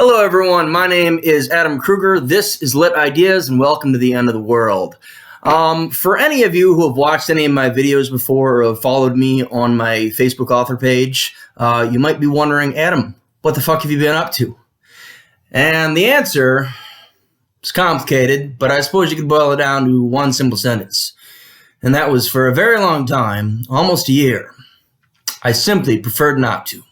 Hello, everyone. My name is Adam Kruger. This is Lit Ideas, and welcome to the end of the world. For any of you who have watched any of my videos before or have followed me on my Facebook author page, you might be wondering, Adam, what the fuck have you been up to? And the answer is complicated, but I suppose you could boil it down to one simple sentence. And that was, for a very long time, almost a year, I simply preferred not to.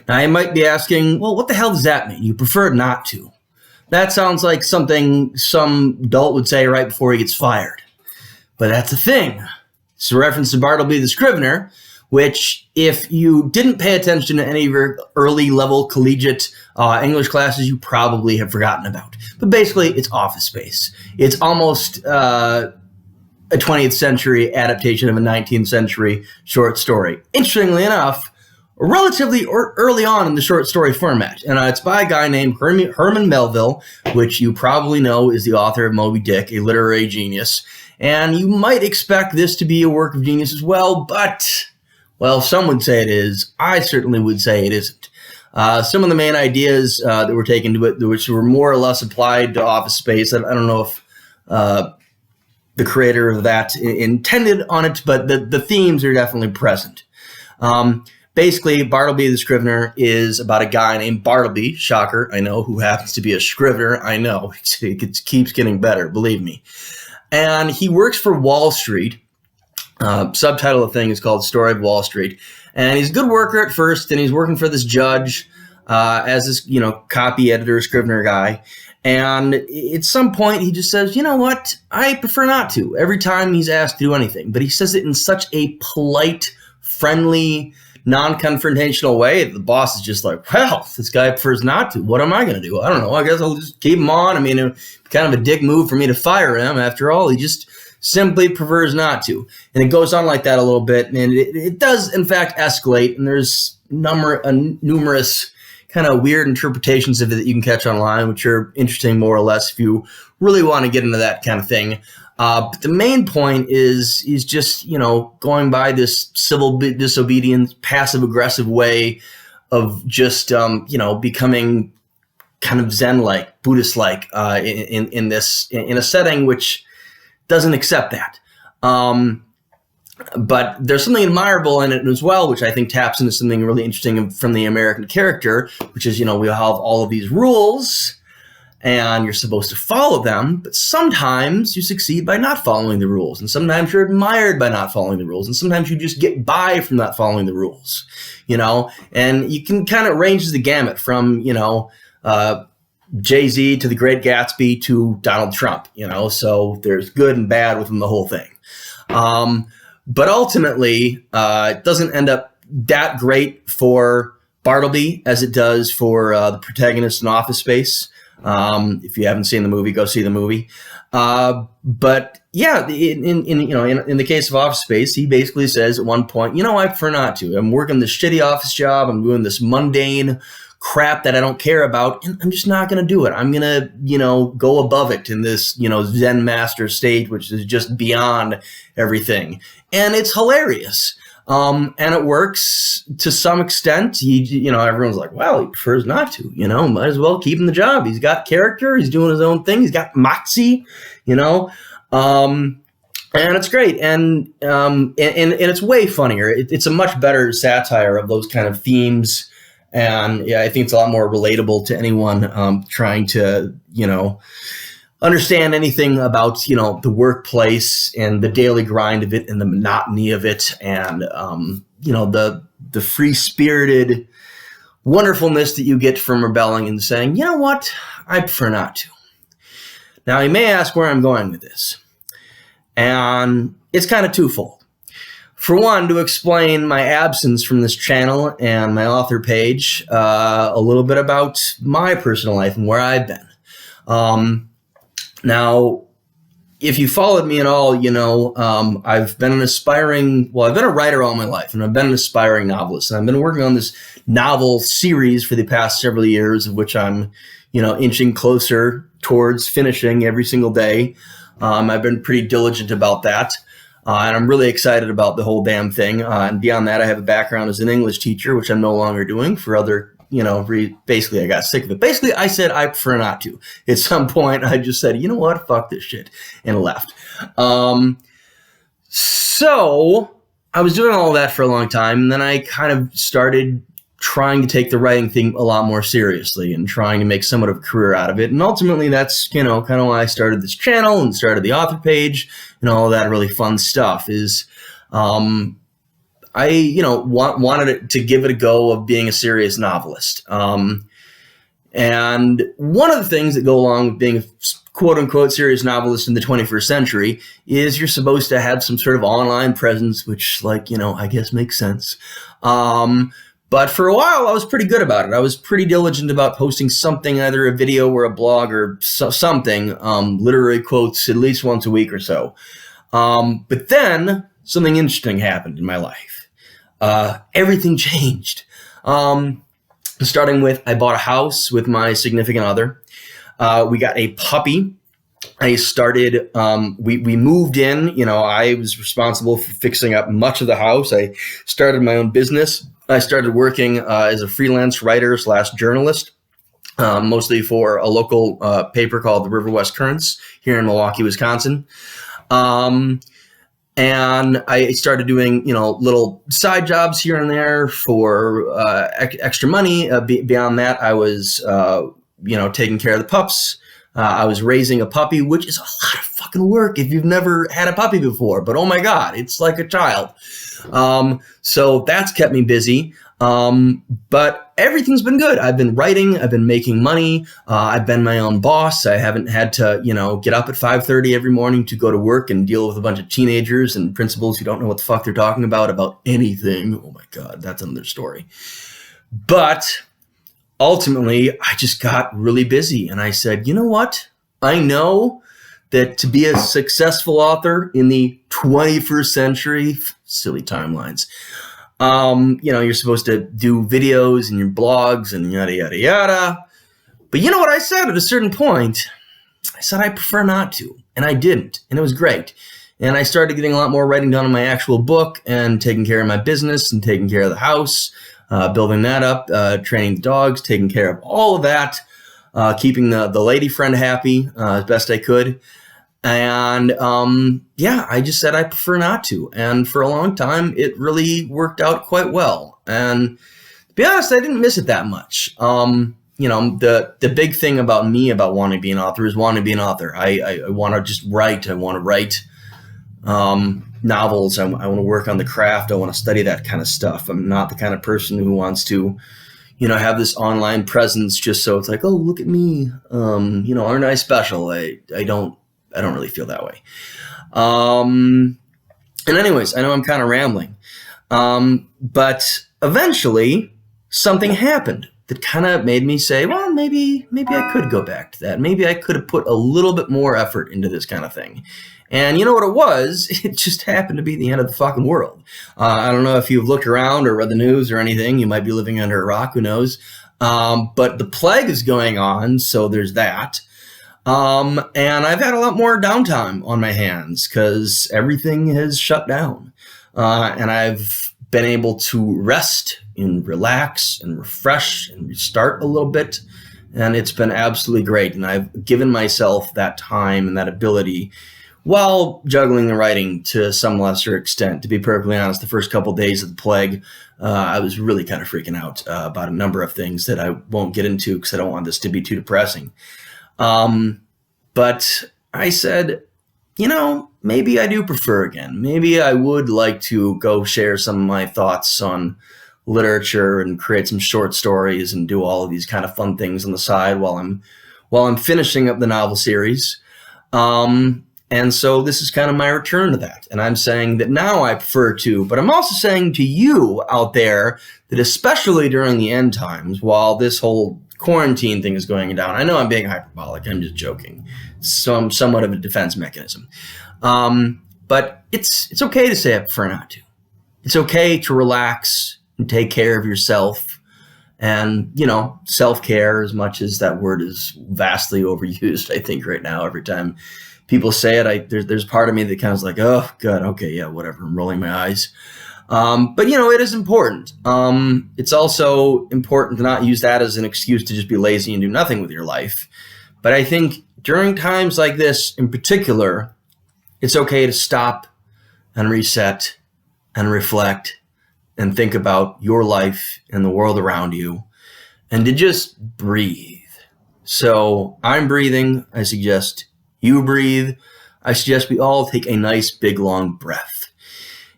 Now, you might be asking, well, what the hell does that mean? You prefer not to. That sounds like something some adult would say right before he gets fired. But that's the thing. It's a reference to Bartleby the Scrivener, which, if you didn't pay attention to any of your early-level collegiate English classes, you probably have forgotten about. But basically, it's Office Space. It's almost a 20th century adaptation of a 19th century short story. Interestingly enough, relatively early on in the short story format. And it's by a guy named Herman Melville, which you probably know is the author of Moby Dick, a literary genius. And you might expect this to be a work of genius as well, but, well, some would say it is. I certainly would say it isn't. Some of the main ideas that were taken to it, which were more or less applied to Office Space, I don't know if the creator of that intended on it, but the themes are definitely present. Basically, Bartleby the Scrivener is about a guy named Bartleby, shocker, I know, who happens to be a Scrivener. I know, it keeps getting better, believe me. And he works for Wall Street. Subtitle of the thing is called Story of Wall Street. And he's a good worker at first, and he's working for this judge as this, copy editor, Scrivener guy. And at some point, he just says, you know what, I prefer not to, every time he's asked to do anything. But he says it in such a polite, friendly, non-confrontational way. The boss is just like, well, this guy prefers not to. What am I going to do? I don't know. I guess I'll just keep him on. I mean, it's kind of a dick move for me to fire him. After all, he just simply prefers not to. And it goes on like that a little bit. And it does, in fact, escalate. And there's numerous kind of weird interpretations of it that you can catch online, which are interesting more or less if you really want to get into that kind of thing. But the main point is just, going by this civil disobedience, passive-aggressive way of just, becoming kind of Zen-like, Buddhist-like in a setting which doesn't accept that. But there's something admirable in it as well, which I think taps into something really interesting from the American character, which is, we have all of these rules, and you're supposed to follow them, but sometimes you succeed by not following the rules, and sometimes you're admired by not following the rules, and sometimes you just get by from not following the rules, and you can kind of range the gamut from, Jay-Z to the Great Gatsby to Donald Trump, so there's good and bad within the whole thing. But ultimately, it doesn't end up that great for Bartleby as it does for the protagonist in Office Space. If you haven't seen the movie, go see the movie. But yeah, in the case of Office Space, he basically says at one point, I prefer not to. I'm working this shitty office job. I'm doing this mundane crap that I don't care about, and I'm just not going to do it. I'm going to, go above it in this, Zen master state, which is just beyond everything. And it's hilarious. And it works to some extent. Everyone's like, well, he prefers not to, might as well keep him the job. He's got character. He's doing his own thing. He's got moxie, and it's great. And it's way funnier. It's a much better satire of those kind of themes. And yeah, I think it's a lot more relatable to anyone trying to, understand anything about, the workplace and the daily grind of it and the monotony of it and, the free-spirited wonderfulness that you get from rebelling and saying, you know what, I prefer not to. Now, you may ask where I'm going with this. And it's kind of twofold. For one, to explain my absence from this channel and my author page, a little bit about my personal life and where I've been. Now, if you followed me at all, I've been I've been a writer all my life, and I've been an aspiring novelist. And I've been working on this novel series for the past several years, of which I'm, inching closer towards finishing every single day. I've been pretty diligent about that. And I'm really excited about the whole damn thing. And beyond that, I have a background as an English teacher, which I'm no longer doing for other, basically I got sick of it. Basically, I said I prefer not to. At some point, I just said, you know what, fuck this shit, and left. So I was doing all that for a long time, and then I kind of started trying to take the writing thing a lot more seriously and trying to make somewhat of a career out of it. And ultimately, that's, kind of why I started this channel and started the author page and all of that really fun stuff is, I, wanted it to give it a go of being a serious novelist. And one of the things that go along with being a quote unquote serious novelist in the 21st century is you're supposed to have some sort of online presence, which I guess makes sense. But for a while, I was pretty good about it. I was pretty diligent about posting something, either a video or a blog or something, literary quotes at least once a week or so. But then something interesting happened in my life. Everything changed. Starting with, I bought a house with my significant other. We got a puppy. I started, we moved in, I was responsible for fixing up much of the house. I started my own business. I started working as a freelance writer / journalist, mostly for a local paper called the River West Currents here in Milwaukee, Wisconsin. And I started doing, little side jobs here and there for extra money. Beyond that, I was, taking care of the pups. I was raising a puppy, which is a lot of fucking work if you've never had a puppy before. But oh my God, it's like a child. So that's kept me busy. But everything's been good. I've been writing. I've been making money. I've been my own boss. I haven't had to, get up at 5:30 every morning to go to work and deal with a bunch of teenagers and principals who don't know what the fuck they're talking about anything. Oh my God, that's another story. But ultimately, I just got really busy and I said, you know what? I know that to be a successful author in the 21st century, silly timelines, you're supposed to do videos and your blogs and yada, yada, yada. But you know what I said at a certain point? I said I prefer not to, and I didn't, and it was great. And I started getting a lot more writing done on my actual book and taking care of my business and taking care of the house, building that up, training the dogs, taking care of all of that, keeping the lady friend happy as best I could. And I just said I prefer not to. And for a long time, it really worked out quite well. And to be honest, I didn't miss it that much. The big thing about me about wanting to be an author is wanting to be an author. I want to just write. I want to write novels. I want to work on the craft. I want to study that kind of stuff. I'm not the kind of person who wants to, have this online presence just so it's like, oh, look at me. Aren't I special? I don't really feel that way. And anyways, I know I'm kind of rambling. But eventually something happened that kind of made me say, well, maybe I could go back to that. Maybe I could have put a little bit more effort into this kind of thing. And you know what it was? It just happened to be the end of the fucking world. I don't know if you've looked around or read the news or anything. You might be living under a rock, who knows? But the plague is going on, so there's that. And I've had a lot more downtime on my hands because everything has shut down. And I've been able to rest and relax and refresh and restart a little bit. And it's been absolutely great. And I've given myself that time and that ability while juggling the writing to some lesser extent. To be perfectly honest, the first couple of days of the plague, I was really kind of freaking out about a number of things that I won't get into because I don't want this to be too depressing. But I said, maybe I do prefer again. Maybe I would like to go share some of my thoughts on literature and create some short stories and do all of these kind of fun things on the side while I'm finishing up the novel series. And so this is kind of my return to that. And I'm saying that now I prefer to, but I'm also saying to you out there that especially during the end times, while this whole quarantine thing is going down, I know I'm being hyperbolic. I'm just joking. Somewhat of a defense mechanism. But it's okay to say I prefer not to. It's okay to relax and take care of yourself. And, self-care, as much as that word is vastly overused, I think right now, every time people say it, there's part of me that kind of is like, oh, God, okay, yeah, whatever. I'm rolling my eyes. But, it is important. It's also important to not use that as an excuse to just be lazy and do nothing with your life. But I think during times like this in particular, it's okay to stop and reset and reflect and think about your life and the world around you and to just breathe. So I'm breathing. I suggest you breathe. I suggest we all take a nice, big, long breath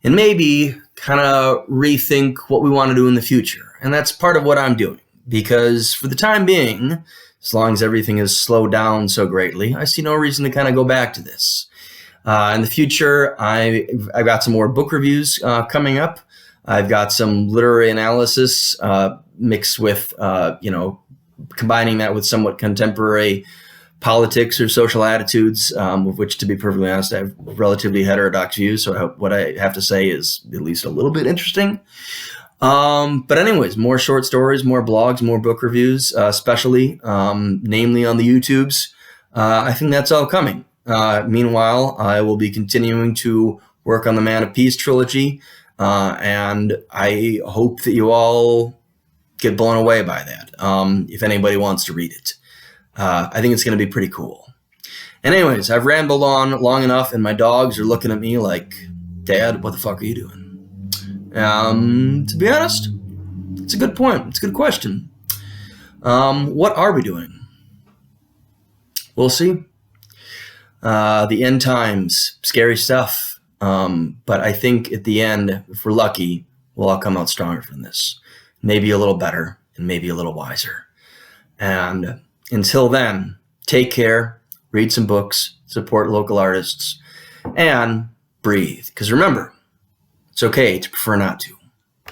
and maybe kind of rethink what we want to do in the future. And that's part of what I'm doing, because for the time being, as long as everything has slowed down so greatly, I see no reason to kind of go back to this. In the future, I've got some more book reviews coming up. I've got some literary analysis mixed with, combining that with somewhat contemporary politics or social attitudes, of which, to be perfectly honest, I have relatively heterodox views. So what I have to say is at least a little bit interesting. But anyways, more short stories, more blogs, more book reviews, especially, namely on the YouTubes. I think that's all coming. Meanwhile, I will be continuing to work on the Man of Peace trilogy, and I hope that you all get blown away by that, if anybody wants to read it. I think it's going to be pretty cool. And anyways, I've rambled on long enough, and my dogs are looking at me like, Dad, what the fuck are you doing? To be honest, it's a good point. It's a good question. What are we doing? We'll see. The end times, scary stuff. But I think at the end, if we're lucky, we'll all come out stronger from this. Maybe a little better and maybe a little wiser. And until then, take care, read some books, support local artists, and breathe. Because remember, it's okay to prefer not to.